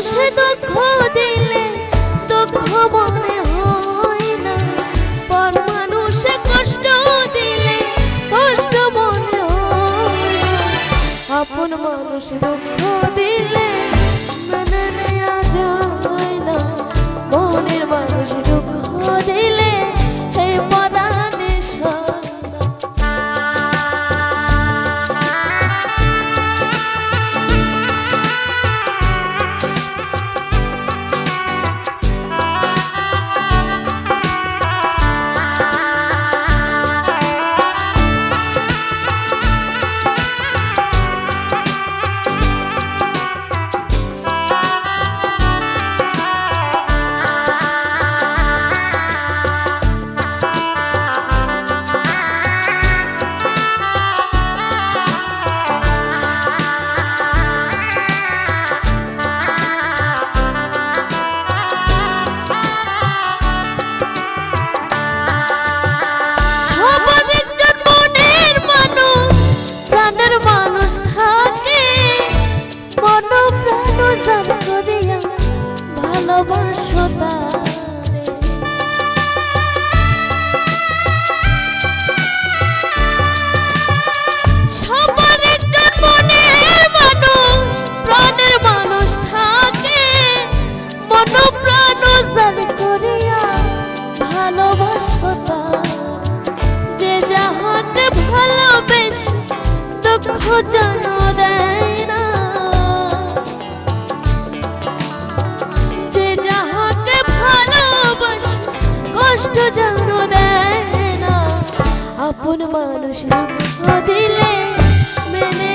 মানুষে দুঃখ দিলে দুঃখ মনে হয় না, পর মানুষে কষ্ট দিলে কষ্ট মনে হয় না। আপন মানুষ দুঃখ দিলে মেনে নেওয়া যায় না, মনের মানুষ দুঃখ দিলে এই পরাণে সয় না। ভালোবাসো তারে সবার একজন মনের মানুষ, প্রাণের মানুষ থাকে, মন প্রাণ জান করিয়া ভালোবাসো তারে। যে যাহাকে ভালোবেসে দুঃখ যেন দেয় না, কষ্ট যেন দেয় না। আপন মানুষ দুঃখ দিলে মেনে